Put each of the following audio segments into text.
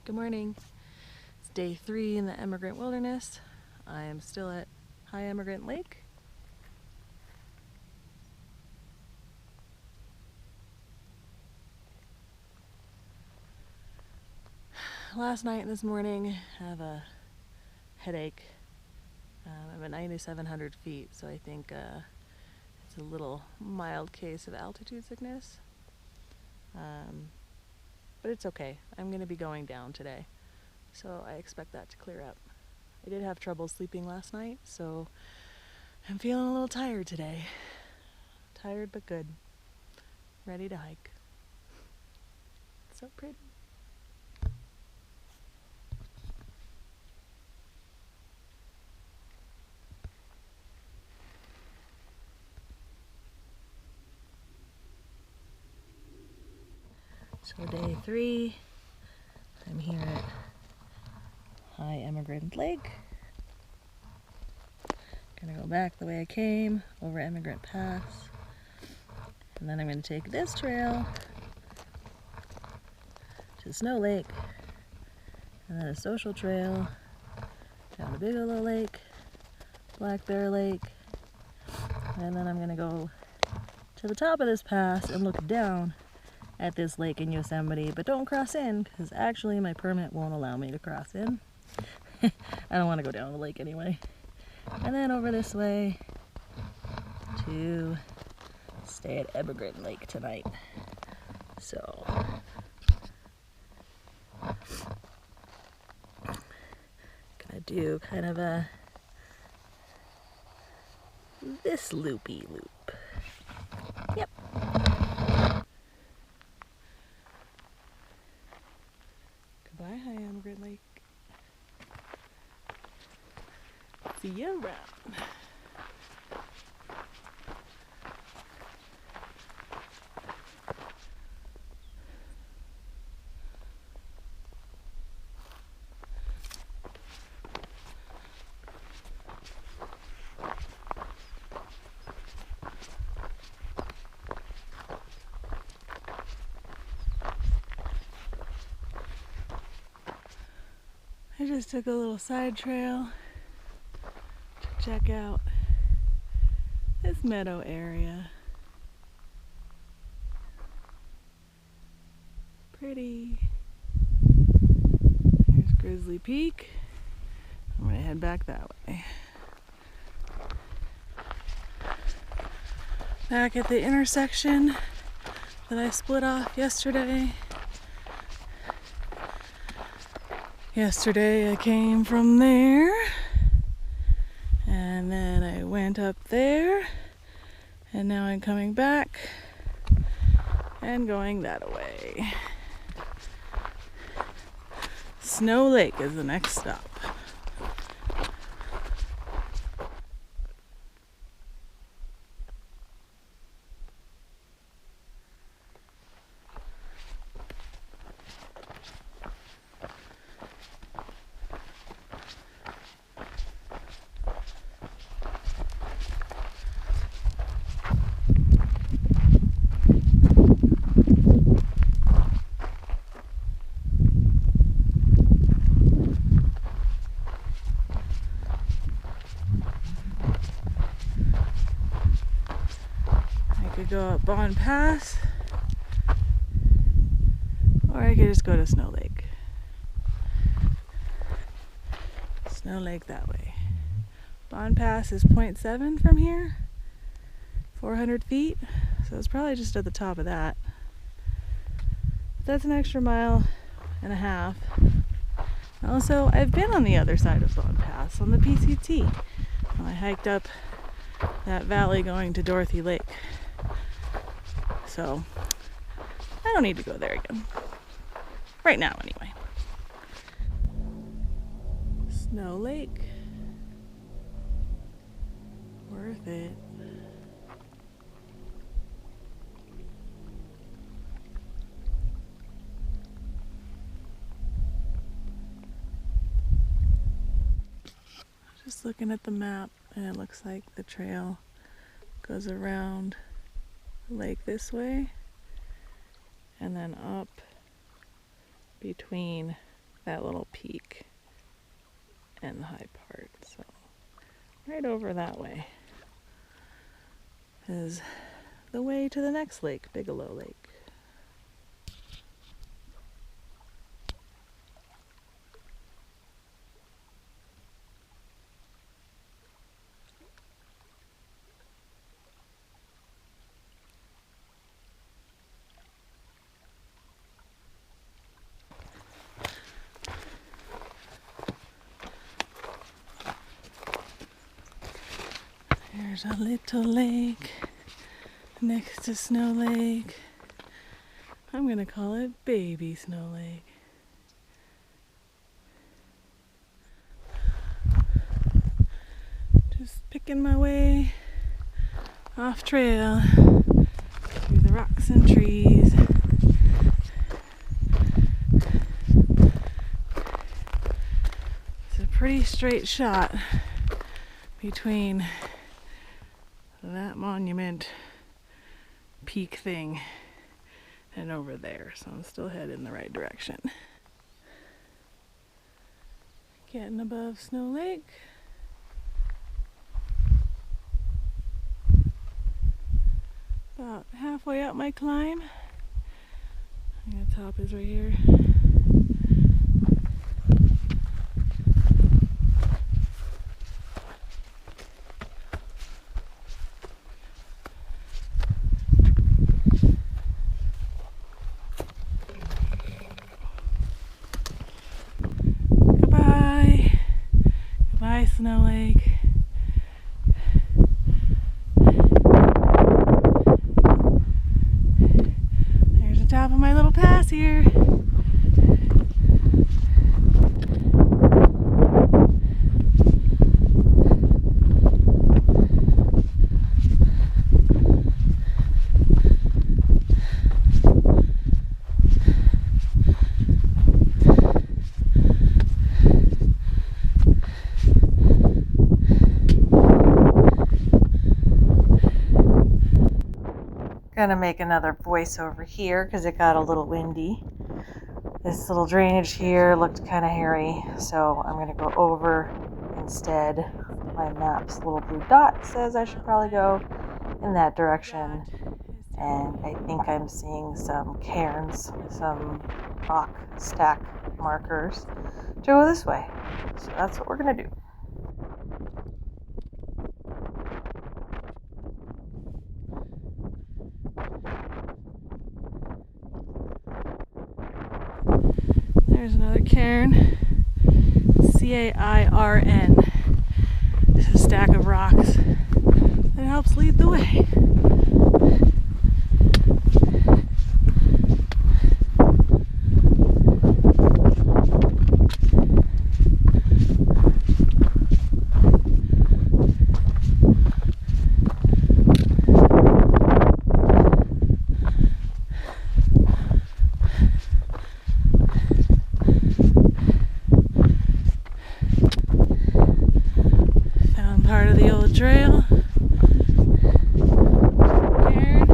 Good morning. It's day 3 in the Emigrant Wilderness. I am still at High Emigrant Lake. Last night and this morning I have a headache. I'm at 9,700 feet, so I think it's a little mild case of altitude sickness. But it's okay. I'm going to be going down today, so I expect that to clear up. I did have trouble sleeping last night, so I'm feeling a little tired today. Tired but good. Ready to hike. So pretty. So day 3, I'm here at High Emigrant Lake. Gonna go back the way I came, over Emigrant Pass, and then I'm gonna take this trail to Snow Lake, and then a social trail down to Bigelow Lake, Blackbird Lake, and then I'm gonna go to the top of this pass and look down at this lake in Yosemite, but don't cross in, because actually my permit won't allow me to cross in. I don't want to go down the lake anyway. And then over this way to stay at Emigrant Lake tonight. So gonna do kind of this loopy loop. Yep. Goodbye, High Emigrant Lake. See you around. I just took a little side trail to check out this meadow area. Pretty. There's Grizzly Peak. I'm gonna head back that way. Back at the intersection that I split off yesterday. Yesterday I came from there, and then I went up there, and now I'm coming back and going that way. Snow Lake is the next stop. Go up Bond Pass, or I could just go to Snow Lake. Snow Lake that way. Bond Pass is 0.7 from here, 400 feet, so it's probably just at the top of that. That's an extra 1.5 miles. Also, I've been on the other side of Bond Pass on the PCT. I hiked up that valley going to Dorothy Lake. So, I don't need to go there again. Right now, anyway. Snow Lake. Worth it. Just looking at the map, and it looks like the trail goes around lake this way and then up between that little peak and the high part. So right over that way is the way to the next lake, Bigelow Lake. There's a little lake next to Snow Lake. I'm going to call it Baby Snow Lake. Just picking my way off trail through the rocks and trees. It's a pretty straight shot between that monument peak thing and over there, so I'm still headed in the right direction. Getting above Snow Lake. About halfway up my climb. I think the top is right here. Snow Lake. There's the top of my little pass here. Gonna make another voiceover here because it got a little windy. This little drainage here looked kind of hairy, so I'm gonna go over instead. My map's little blue dot says I should probably go in that direction, and I think I'm seeing some cairns, some rock stack markers to go this way. So that's what we're gonna do. There's another cairn, C-A-I-R-N. It's a stack of rocks that helps lead the way. Part of the old trail. Cairn.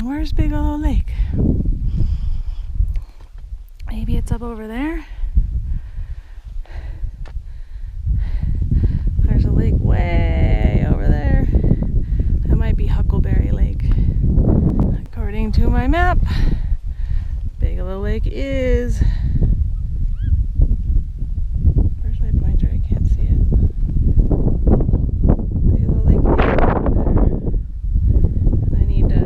Where's Bigelow Lake? Maybe it's up over there. There's a lake way over there. That might be Huckleberry Lake. According to my map, Bigelow Lake is... Where's my pointer? I can't see it. Bigelow Lake is over there. And I need to...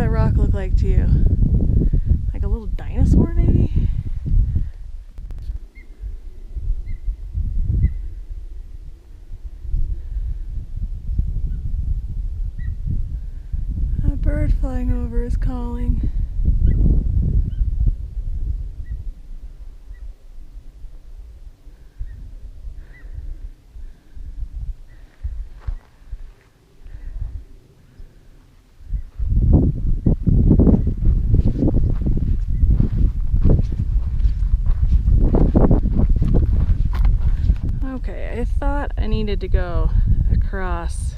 that rock look like to you? Like a little dinosaur, maybe? A bird flying over is calling. Okay, I thought I needed to go across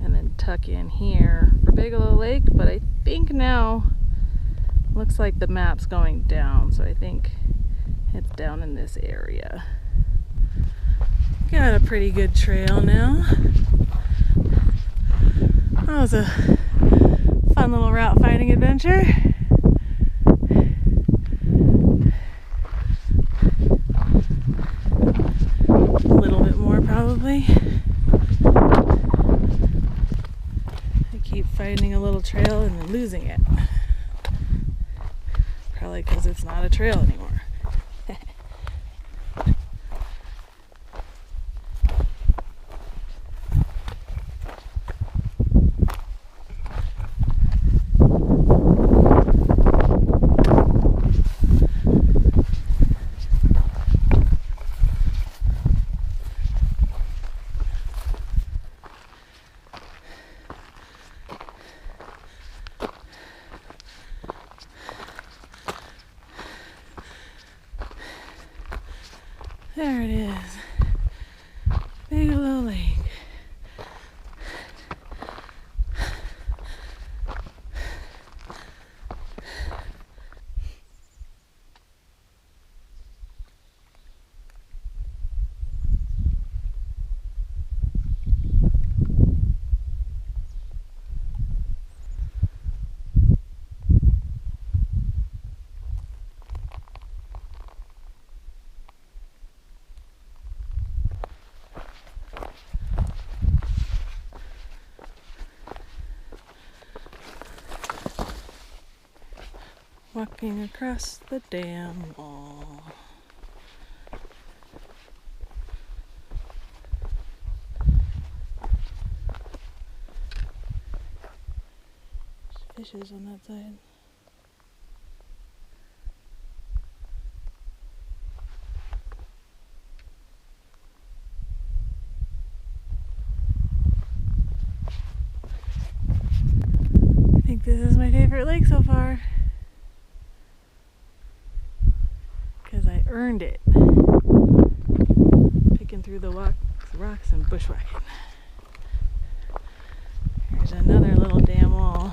and then tuck in here for Bigelow Lake, but I think now looks like the map's going down, so I think it's down in this area. Got a pretty good trail now. That was a fun little route finding adventure. A little bit more probably. I keep finding a little trail and then losing it. Probably because it's not a trail anymore. There it is, Bigelow Lake. Walking across the dam wall. There's fishes on that side. I think this is my favorite lake so far. Earned it. Picking through the rocks and bushwhacking. Here's another little dam wall.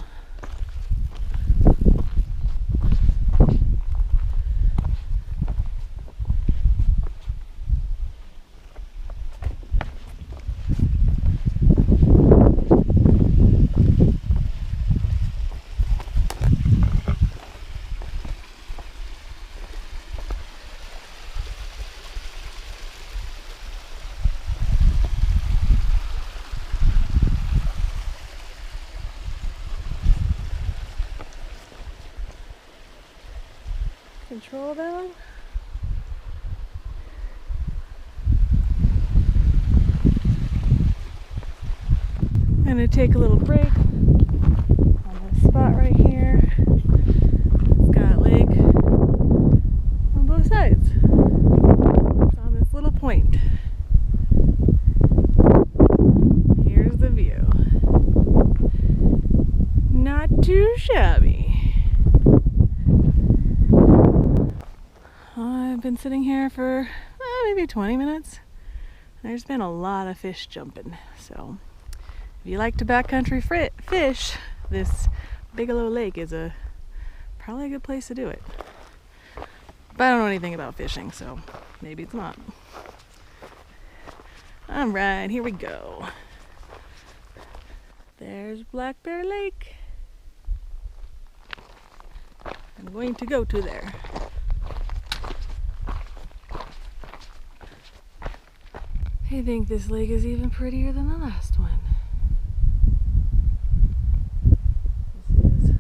Control down. I'm gonna take a little break on this spot right here. It's got lake on both sides. It's on this little point. Here's the view. Not too shabby. I've been sitting here for maybe 20 minutes. There's been a lot of fish jumping, so if you like to backcountry fish, this Bigelow Lake is probably a good place to do it. But I don't know anything about fishing, so maybe it's not. Alright, here we go. There's Blackbird Lake. I'm going to go to there. I think this lake is even prettier than the last one. This is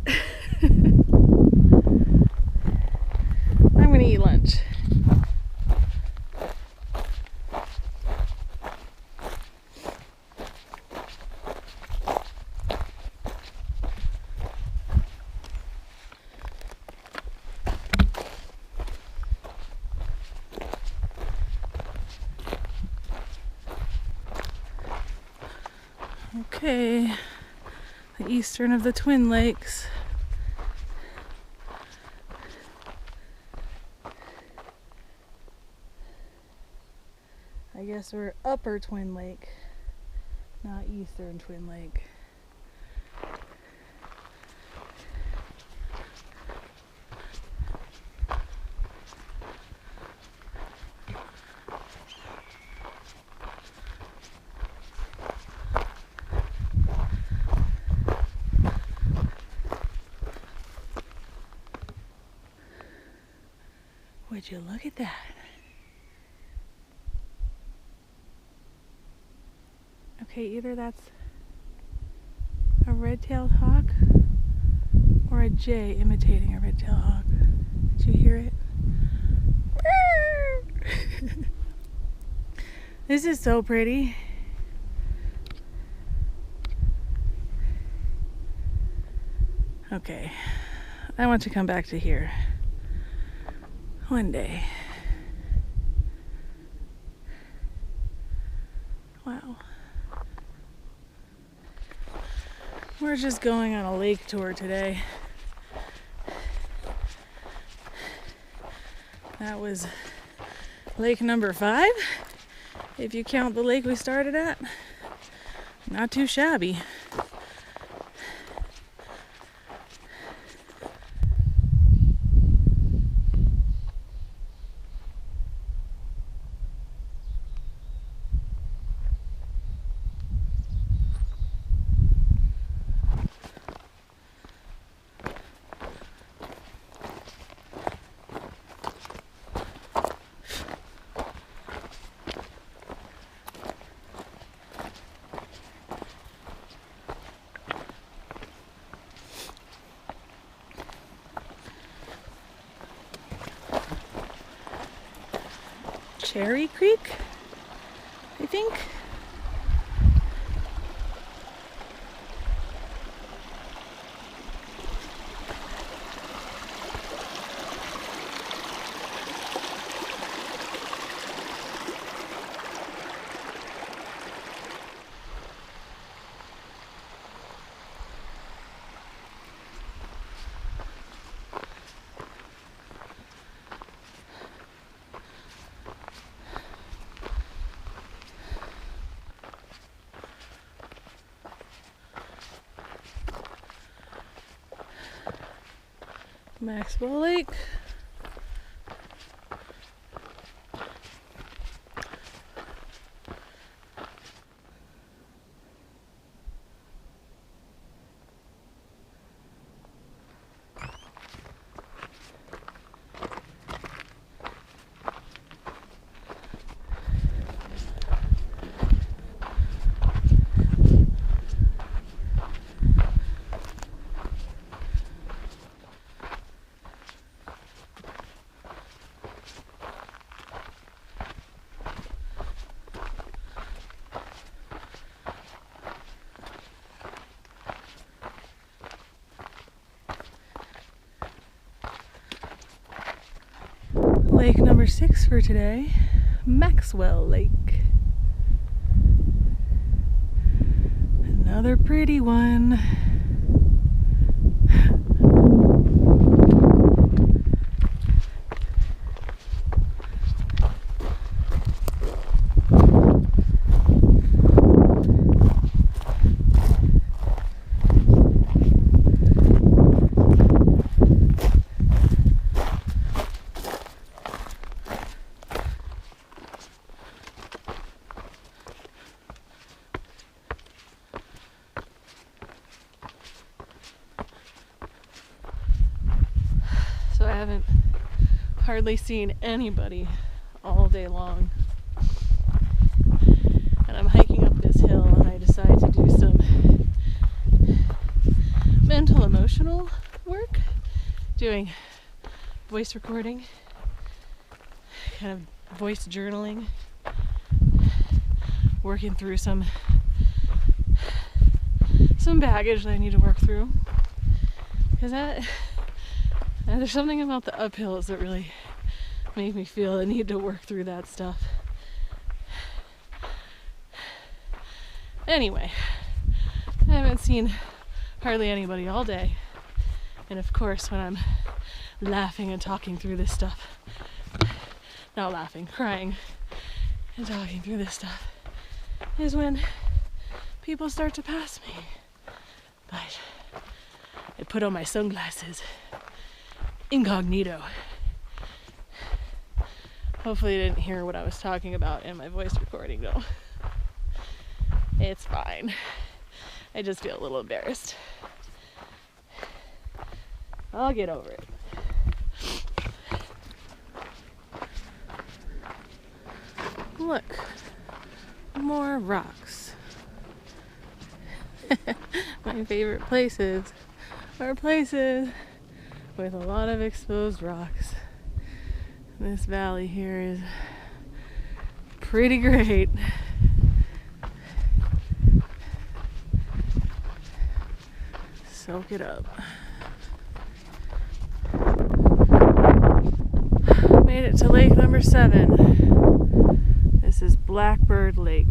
I'm gonna eat lunch. Okay, the eastern of the Twin Lakes. I guess we're upper Twin Lake, not eastern Twin Lake. Would you look at that? Okay, either that's a red-tailed hawk or a jay imitating a red-tailed hawk. Did you hear it? This is so pretty. Okay, I want to come back to here one day. Wow. We're just going on a lake tour today. That was lake number 5, if you count the lake we started at. Not too shabby. Cherry Creek, I think. Maxwell Lake. Lake number 6 for today, Maxwell Lake. Another pretty one. So I haven't hardly seen anybody all day long. And I'm hiking up this hill and I decide to do some mental emotional work, doing voice recording, kind of voice journaling, working through some baggage that I need to work through. Because there's something about the uphills that really make me feel the need to work through that stuff. Anyway, I haven't seen hardly anybody all day. And of course, when I'm laughing and talking through this stuff, not laughing, crying and talking through this stuff, is when people start to pass me. But I put on my sunglasses, incognito. Hopefully you didn't hear what I was talking about in my voice recording though. It's fine. I just feel a little embarrassed. I'll get over it. Look, more rocks. My favorite places are places with a lot of exposed rocks. This valley here is pretty great. Soak it up. Made it to lake number 7. This is Blackbird Lake.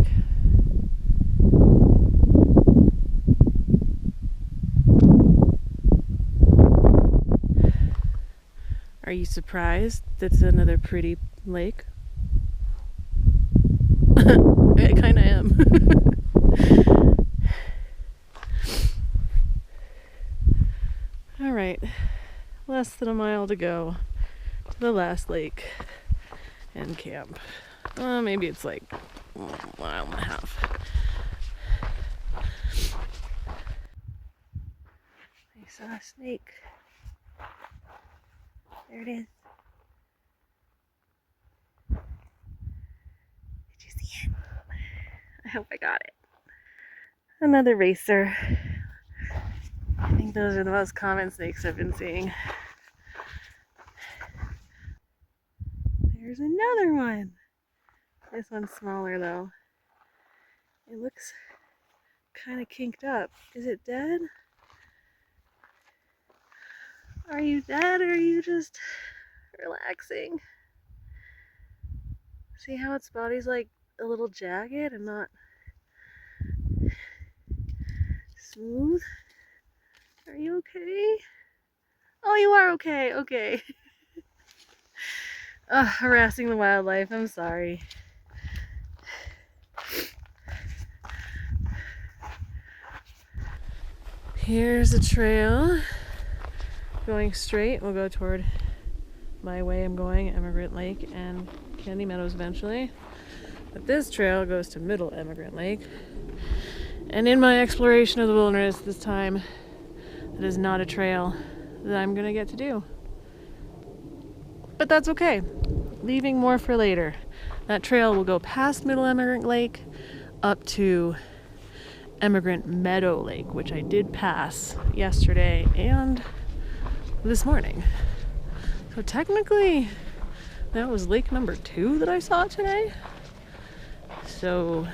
Are you surprised that's another pretty lake? I kind of am. Alright, less than a mile to go to the last lake and camp. Maybe it's like a mile and a half. I saw a snake. There it is. Did you see it? I hope I got it. Another racer. I think those are the most common snakes I've been seeing. There's another one. This one's smaller though. It looks kind of kinked up. Is it dead? Are you dead or are you just relaxing? See how its body's like a little jagged and not smooth? Are you okay? Oh, you are okay. Okay. Harassing the wildlife. I'm sorry. Here's a trail. Going straight, we'll go toward my way I'm going, Emigrant Lake and Candy Meadows eventually. But this trail goes to Middle Emigrant Lake. And in my exploration of the wilderness this time, it is not a trail that I'm gonna get to do. But that's okay. Leaving more for later. That trail will go past Middle Emigrant Lake up to Emigrant Meadow Lake, which I did pass yesterday and this morning. So technically that was lake number 2 that I saw today. So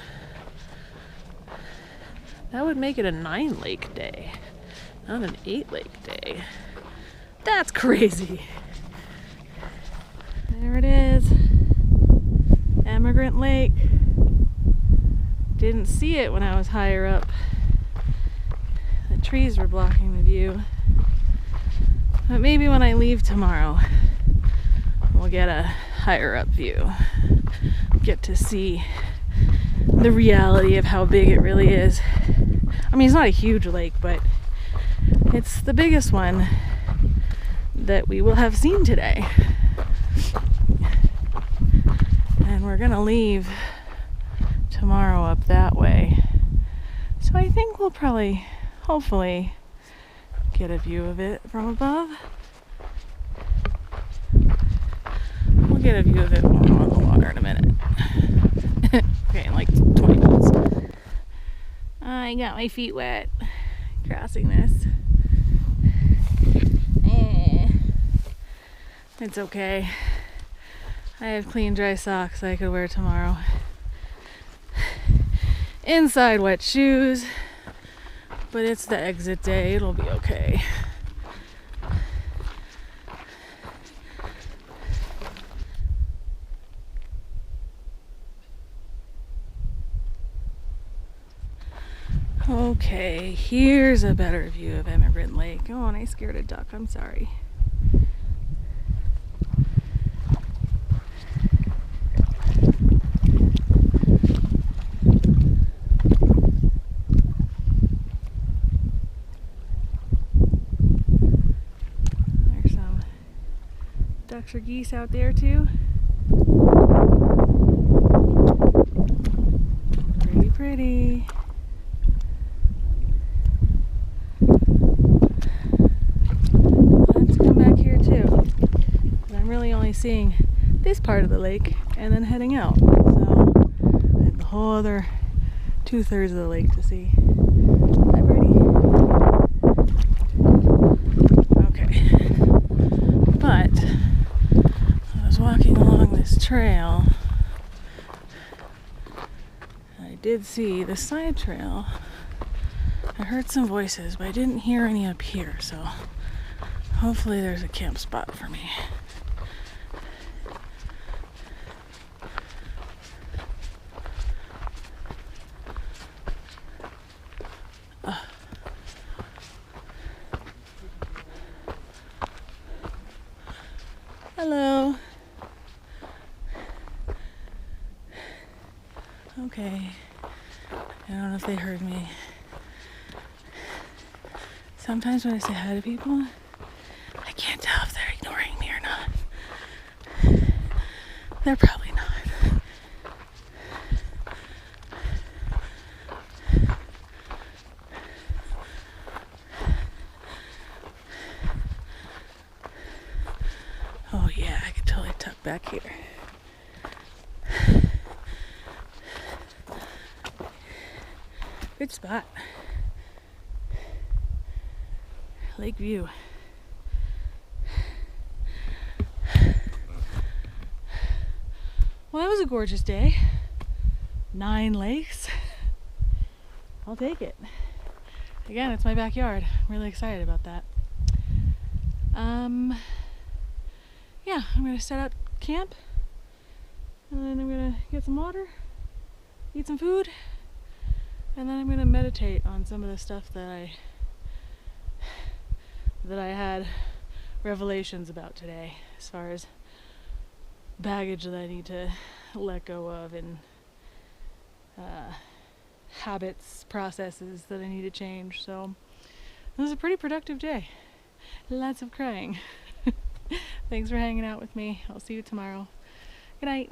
that would make it a 9 lake day, not an 8 lake day. That's crazy. There it is. Emigrant Lake. Didn't see it when I was higher up. The trees were blocking the view. But maybe when I leave tomorrow, we'll get a higher up view. Get to see the reality of how big it really is. I mean, it's not a huge lake, but it's the biggest one that we will have seen today. And we're gonna leave tomorrow up that way. So I think we'll probably, hopefully, get a view of it from above. We'll get a view of it when we're on the water in a minute. Okay, in like 20 minutes. I got my feet wet crossing this. It's okay. I have clean, dry socks I could wear tomorrow. Inside wet shoes, but it's the exit day. It'll be okay. Okay, here's a better view of Emigrant Lake. Oh, and I scared a duck. I'm sorry. There's some ducks or geese out there too. Pretty, pretty. Seeing this part of the lake and then heading out, so I have the whole other 2/3 of the lake to see. Hi, birdie. Okay, but I was walking along this trail. I did see the side trail. I heard some voices, but I didn't hear any up here, so hopefully there's a camp spot for me. Hello. Okay. I don't know if they heard me. Sometimes when I say hi to people, I can't tell if they're ignoring me or not. They're probably not. Oh yeah, I can totally tuck back here. Good spot. Lake view. Well, that was a gorgeous day. 9 lakes. I'll take it. Again, it's my backyard. I'm really excited about that. Yeah, I'm gonna set up camp, and then I'm gonna get some water, eat some food, and then I'm gonna meditate on some of the stuff that I had revelations about today, as far as baggage that I need to let go of, and habits, processes that I need to change. So it was a pretty productive day. Lots of crying. Thanks for hanging out with me. I'll see you tomorrow. Good night.